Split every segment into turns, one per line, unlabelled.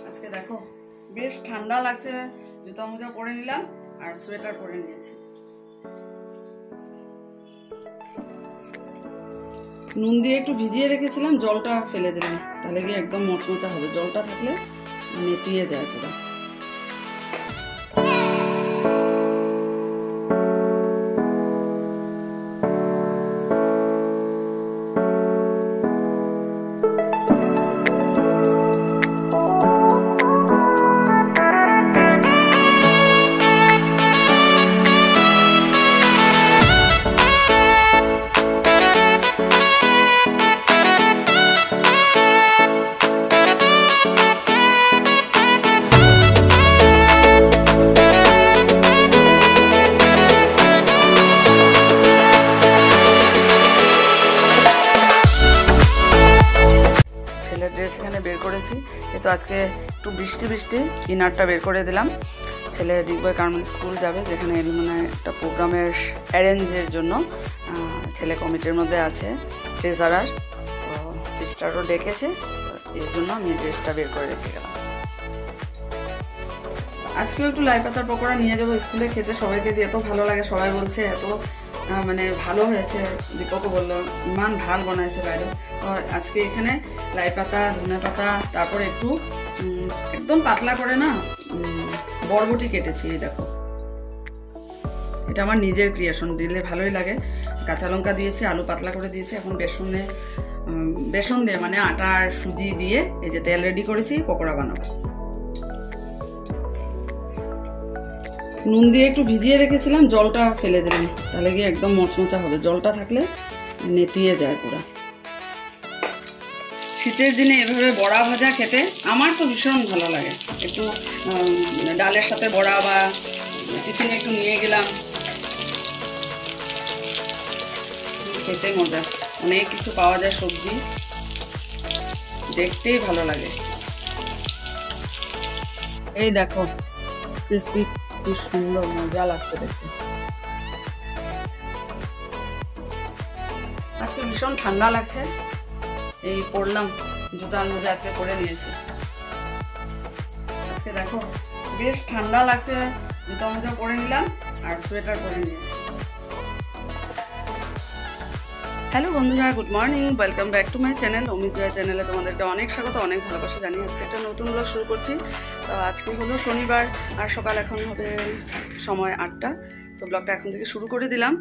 আজকে দেখো বেশ ঠান্ডা লাগছে, জুতা মোজা পরে নিলাম আর সোয়েটার পরে নিয়েছি। নুন দিয়ে একটু ভিজিয়ে রেখেছিলাম, জলটা ফেলে দিলাম, তাহলে গিয়ে একদম মচমচা হবে। জলটা থাকলে নেতিয়ে যায় পুরো। ড্রেস এখানে বের করেছি, কিন্তু আজকে একটু বৃষ্টি ইনারটা বের করে দিলাম। ছেলে ডিগবয় গার্মেন্টস স্কুল যাবে, যেখানে মানে একটা প্রোগ্রামের অ্যারেঞ্জের জন্য ছেলে কমিটির মধ্যে আছে, ট্রেজারার। তো সিস্টারও ডেকেছে, এই জন্য আমি ড্রেসটা বের করে রেখে গেলাম। আজকেও একটু লাই পাতার পকোড়া নিয়ে যাবো স্কুলে খেতে, সবাইকে দিয়ে এত ভালো লাগে, সবাই বলছে এত মানে ভালো হয়েছে। দীপকও বললো ইমান ভাল বানাইছে বাইরে। তো আজকে এখানে লাই পাতা, ধনে পাতা, তারপরে একটু একদম পাতলা করে না বরবটি কেটেছি। এই দেখো, এটা আমার নিজের ক্রিয়েশন, দিলে ভালোই লাগে। কাঁচা লঙ্কা দিয়েছি, আলু পাতলা করে দিয়েছি। এখন বেসন দিয়ে মানে আটা আর সুজি দিয়ে এই যে তেল রেডি করেছি, পকোড়া বানাবো। নুন দিয়ে একটু ভিজিয়ে রেখেছিলাম, জলটা ফেলে দিলাম, তাহলে গিয়ে একদম মচমচা হবে। জলটা থাকলে নেতিয়ে যায় পুরো। শীতের দিনে এভাবে বড়া ভাজা খেতে আমার তো ভীষণ ভালো লাগে। একটু ডালের সাথে বড়া বা টিফিনে একটু নিয়ে গেলাম, খেতে মজা। অনেক কিছু পাওয়া যায়, সবজি, দেখতেই ভালো লাগে। এই দেখো ক্রিসপি, কি সুন্দর, মজা লাগছে দেখতে। আজকে ভীষণ ঠান্ডা লাগছে, এই পরলাম জুতার মধ্যে, আজকে পরে নিয়েছি। আজকে দেখো বেশ ঠান্ডা লাগছে, জুতার মধ্যে পরে নিলাম আর সোয়েটার পরে নিয়েছি। হ্যালো বন্ধুরা, good morning, welcome back to my channel Amit Jaya চ্যানেলে তোমাদেরকে অনেক স্বাগত, অনেক ভালোবাসা জানিয়ে আজকে একটা নতুন ব্লগ শুরু করছি। তো আজকে হলো শনিবার আর সকাল এখন হবে সময় 8টা। তো ব্লগটা এখন থেকে শুরু করে দিলাম।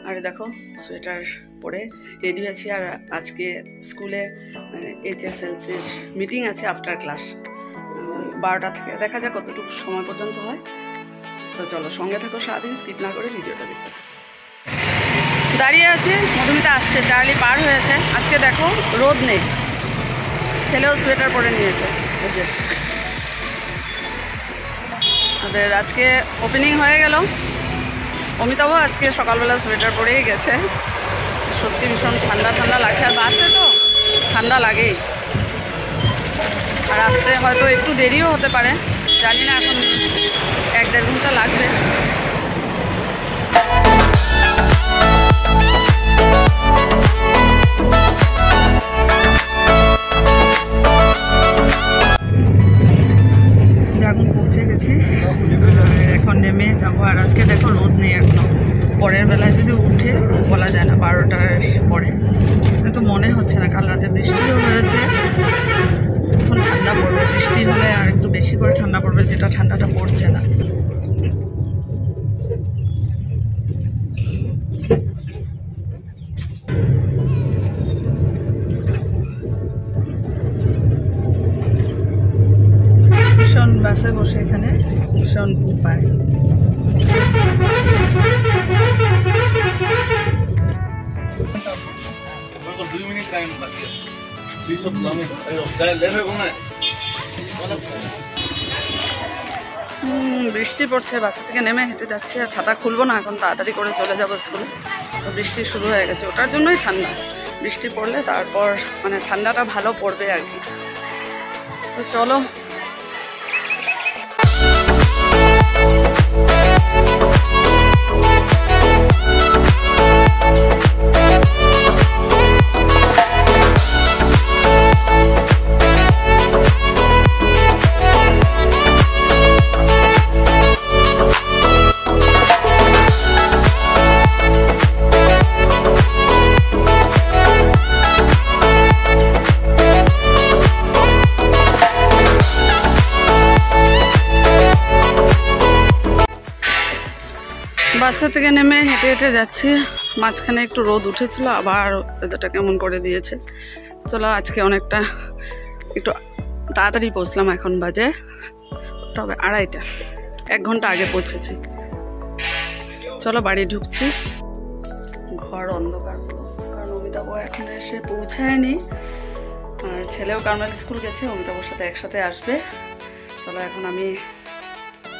আর দেখো সোয়েটার পরে রেডি আছি। আর আজকে স্কুলে HSLCর মিটিং আছে আফটার ক্লাস, 12টা থেকে। দেখা যাক কতটুকু সময় পর্যন্ত হয়। তো চলো সঙ্গে থাকো, সারাদিন স্কিপ না করে ভিডিওটা দেখতে। দাঁড়িয়ে আছি, মধুমিতা আসছে, চার্লি পার হয়েছে। আজকে দেখো রোদ নেই, ছেলেও সোয়েটার পরে নিয়েছে। ওদের আজকে ওপেনিং হয়ে গেল। অমিতাভ আজকে সকালবেলা সোয়েটার পরেই গেছে। সত্যি ভীষণ ঠান্ডা লাগছে, আর বাসে তো ঠান্ডা লাগেই। আর আসতে হয়তো একটু দেরিও হতে পারে, জানি না, এখন 1-1.5 ঘন্টা লাগবে। এখন পৌঁছে গেছি, এখন নেমে যাবো। আর আজকে দেখো রোদ নেই এখনো, পরের বেলায় যদি উঠে বলা যায় না, 12টার পরে। কিন্তু মনে হচ্ছে না, কাল রাতে বৃষ্টিও হয়েছে, এখন ঠান্ডা পড়বে। বৃষ্টি হলে আর একটু বেশি করে ঠান্ডা পড়বে, যেটা ঠান্ডাটা পড়ছে না। ভীষণ বাসে বসে এখানে ভীষণ ঘুম পায়। বৃষ্টি পড়ছে, বাসা থেকে নেমে হেঁটে যাচ্ছি। আর ছাতা খুলবো না এখন, তাড়াতাড়ি করে চলে যাবো স্কুলে। তো বৃষ্টি শুরু হয়ে গেছে, ওটার জন্যই ঠান্ডা। বৃষ্টি পড়লে তারপর মানে ঠান্ডাটা ভালো পড়বে আর কি। তো চলো। বাসা থেকে নেমে হেঁটে হেঁটে যাচ্ছি, মাঝখানে একটু রোদ উঠেছিল, আবার ওয়েদারটা কেমন করে দিয়েছে। চলো আজকে অনেকটা একটু তাড়াতাড়ি পৌঁছলাম, এখন বাজে তবে 2:30, 1 ঘন্টা আগে পৌঁছেছি। চলো বাড়ি ঢুকছি। ঘর অন্ধকার, কারণ অমিতাভ এখন এসে পৌঁছায়নি, আর ছেলেও কারমাল স্কুল গেছে, অমিতাভর সাথে একসাথে আসবে। চলো এখন আমি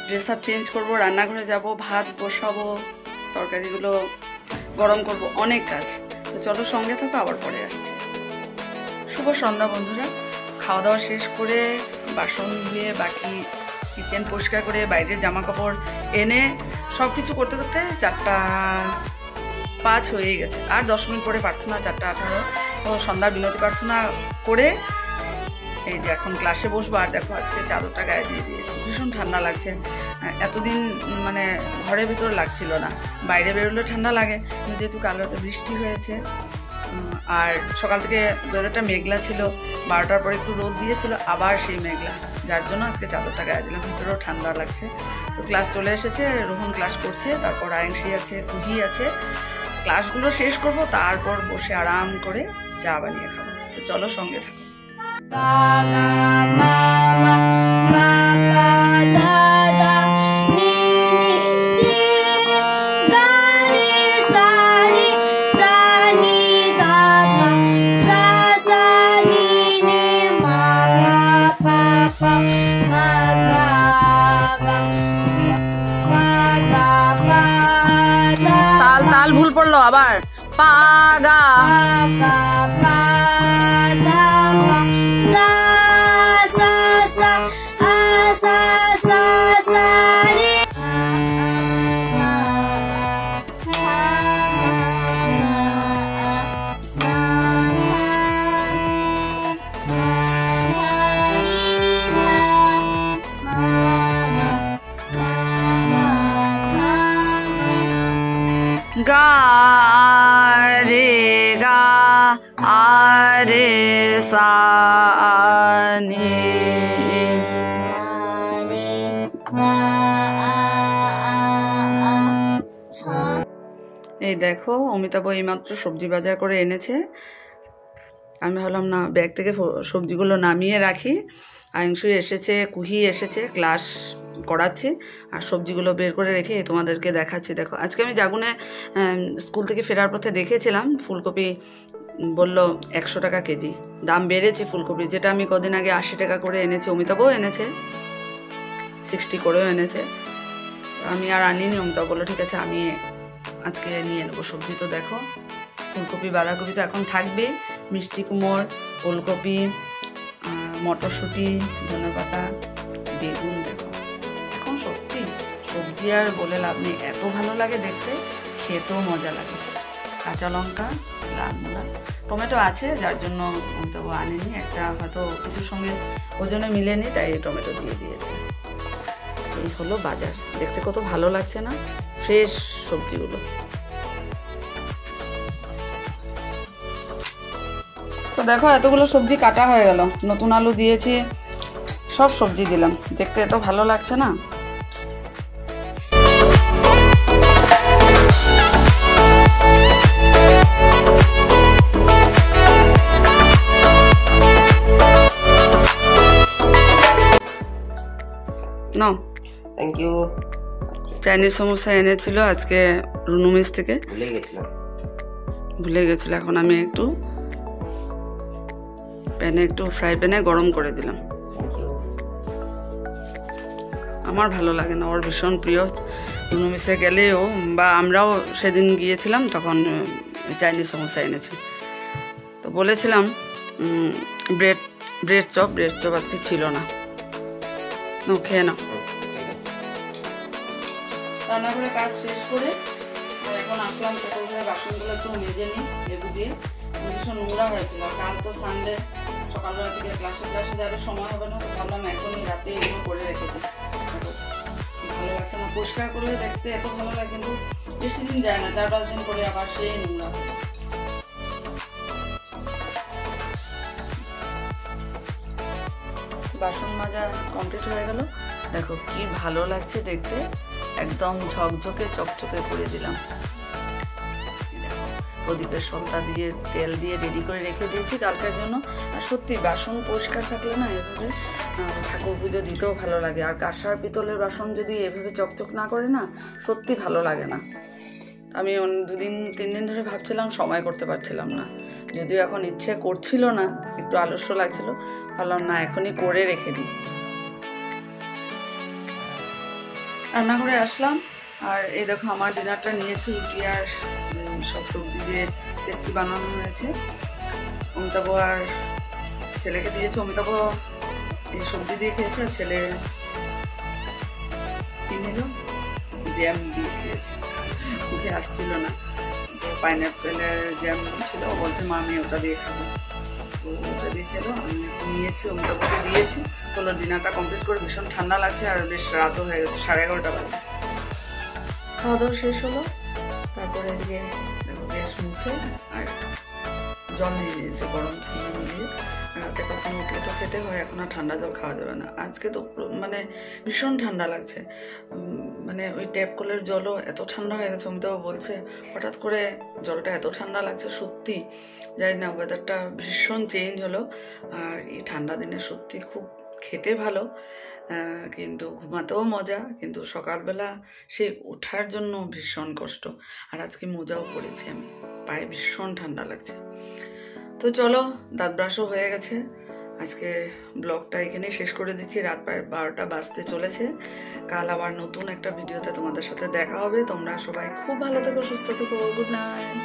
ড্রেস আপ চেঞ্জ করবো, রান্নাঘরে যাব, ভাত বসাবো, তরকারিগুলো গরম করব, অনেক কাজ। তো চলো সঙ্গে থাকো, আবার পরে আসছি। শুভ সন্ধ্যা বন্ধুরা। খাওয়া দাওয়া শেষ করে বাসন ধুয়ে বাকি কিচেন পরিষ্কার করে বাইরের জামা কাপড় এনে সব কিছু করতে করতে 4:05 হয়ে গেছে। আর 10 মিনিট পরে প্রার্থনা, 4:18। তো সন্ধ্যার বিনতি প্রার্থনা করে এই যে এখন ক্লাসে বসবো। আর দেখো আজকে চাদরটা গায়ে দিয়ে দিয়েছি, ভীষণ ঠান্ডা লাগছে। এতদিন মানে ঘরের ভিতরে লাগছিল না, বাইরে বেরোলে ঠান্ডা লাগে, যেহেতু কাল রাতে বৃষ্টি হয়েছে। আর সকাল থেকে ওয়েদারটা মেঘলা ছিল, 12টার পরে একটু রোদ দিয়েছিল, আবার সেই মেঘলা, যার জন্য আজকে চাদরটা গায়ে দিলাম, ভিতরেও ঠান্ডা লাগছে। তো ক্লাস চলে এসেছে, রোহন ক্লাস করছে, তারপর আয়েংশি আছে, কুহি আছে। ক্লাসগুলো শেষ করব, তারপর বসে আরাম করে চা বানিয়ে খাবো। তো চলো সঙ্গে থাকো। তাল ভুল পড়লো আবার। পাগা গা রে গা আরে সা নি। এই দেখো অমিতাভ এইমাত্র সবজি বাজার করে এনেছে। আমি ভাবলাম না, ব্যাগ থেকে সবজিগুলো নামিয়ে রাখি। আয়ংশু এসেছে, কুহি এসেছে, ক্লাস করাচ্ছি, আর সবজিগুলো বের করে রেখে তোমাদেরকে দেখাচ্ছি। দেখো আজকে আমি জাগুনে স্কুল থেকে ফেরার পথে দেখেছিলাম ফুলকপি, বলল 100 টাকা কেজি, দাম বেড়েছে ফুলকপি, যেটা আমি কদিন আগে 80 টাকা করে এনেছি, অমিতাভও এনেছে 60 করেও এনেছে। আমি আর আনিনি, অমিতাভ বললো ঠিক আছে আমি আজকে নিয়ে নেবো সবজি। তো দেখো ফুলকপি বাঁধাকপি তো এখন থাকবে, মিষ্টি কুমড়, ওলকপি, মটরশুঁটি, ধনেপাতা, বেগুন। দেখো এখন সত্যি সবজি আর বলে লাভ নেই, এত ভালো লাগে দেখতে, খেতেও মজা লাগে। কাঁচা লঙ্কা, লাল মূলা, টমেটো আছে, যার জন্য অন্তত আনিনি, একটা হয়তো কিছুর সঙ্গে ওজনে মিলেনি, তাই টমেটো দিয়ে দিয়েছে। এই হলো বাজার, দেখতে কত ভালো লাগছে না ফ্রেশ সবজিগুলো। তো দেখো এতগুলো সবজি কাটা হয়ে গেল, নতুন আলু দিয়েছি, সব সবজি দিলাম, দেখতে এত ভালো লাগছে না। No
thank you.
Chinese samosa এনেছিল আজকে রুনুমিস থেকে, ভুলে গেছিল। এখন আমি একটু ফ্রাই প্যানে গরম করে দিলাম। আমার ভালো লাগে না, ওর ভীষণ প্রিয়। রুনুমিসে গেলেও বা আমরাও সেদিন গিয়েছিলাম, তখন চাইনিজ সমোসা এনেছি। তো বলেছিলাম ব্রেড চপ আজকে ছিল না। খেয়ে নাও। রান্নাঘরে কাজ শেষ করে এখন আসলাম ছোট করে, বাসনগুলো একটু মেজে নিই লেবু দিয়ে, ভীষণ নোংরা হয়েছিল। কাল তো সানডে, সকালবেলা থেকে ক্লাসে যাবে, সময় হবে না, তো ভাবলাম এখনই রাতে এগুলো করে রেখেছি। ভালো লাগছে না, পরিষ্কার করলে দেখতে এত ভালো লাগে, কিন্তু বেশি দিন যায় না, 4-5 দিন করে আবার সেই নোংরা। বাসন মাজা কমপ্লিট হয়ে গেল। দেখো কি ভালো লাগছে দেখতে, একদম ঝকঝকে চকচকে করে দিলাম। প্রদীপের সলতা দিয়ে তেল দিয়ে রেডি করে রেখে দিয়েছি কালকের জন্য। আর সত্যি বাসন পরিষ্কার থাকলে না এভাবে ঠাকুর পুজো দিতেও ভালো লাগে। আর কাঁসার পিতলের বাসন যদি এভাবে চকচক না করে না, সত্যি ভালো লাগে না। আমি 2-3 দিন ধরে ভাবছিলাম, সময় করতে পারছিলাম না, যদিও এখন ইচ্ছে করছিল না, একটু আলস্য লাগছিল, ভাবলাম না এখনই করে রেখে দিই। রান্নাঘরে আসলাম, আর এই দেখো আমার ডিনারটা নিয়েছি, রুটি আর সব সবজি দিয়ে চেচকি বানানো হয়েছে। অমিতাভ আর ছেলেকে দিয়েছে, অমিতাভ এই সবজি দিয়ে খেয়েছে, আর ছেলে কি নিল, জ্যাম দিয়ে খেয়েছে। মুখে আসছিল না, তো পাইনঅ্যাপেলের জ্যাম ছিল, ও বলছে মা আমি ওটা দিয়ে খাবো, তো ওটা দিয়ে খেলো। আমি একটু নিয়েছি, অমিতাভকে দিয়েছি। চলো ডিনারটা কমপ্লিট করে, ভীষণ ঠান্ডা লাগছে আর বেশ রাতও হয়ে গেছে, 11:30 বাজে। খাওয়া দাওয়া শেষ হলো, তারপরে এদিকে দেখো গ্যাস মুছে আর জল নিয়ে নিয়েছে, গরম ঠান্ডা মিলিয়ে। রাতে কখন উঠলে তো খেতে হয়, এখন আর ঠান্ডা জল খাওয়া যাবে না। আজকে তো মানে ভীষণ ঠান্ডা লাগছে, মানে ওই ট্যাপ কলের জলও এত ঠান্ডা হয়ে গেছে। অমিতাভ বলছে হঠাৎ করে জলটা এত ঠান্ডা লাগছে, সত্যি জানি না, ওয়েদারটা ভীষণ চেঞ্জ হলো। আর এই ঠান্ডা দিনে সত্যি খুব খেতে ভালো, কিন্তু ঘুমাতেও মজা, কিন্তু সকালবেলা সেই ওঠার জন্য ভীষণ কষ্ট। আর আজকে মোজাও পরেছি আমি, পায়ে ভীষণ ঠান্ডা লাগছে। তো চলো, দাঁত ব্রাশও হয়ে গেছে, আজকে ব্লগটা এখানেই শেষ করে দিচ্ছি। রাত প্রায় 12টা বাজতে চলেছে। কাল আবার নতুন একটা ভিডিওতে তোমাদের সাথে দেখা হবে। তোমরা সবাই খুব ভালো থেকো, সুস্থ থেকো। Good night.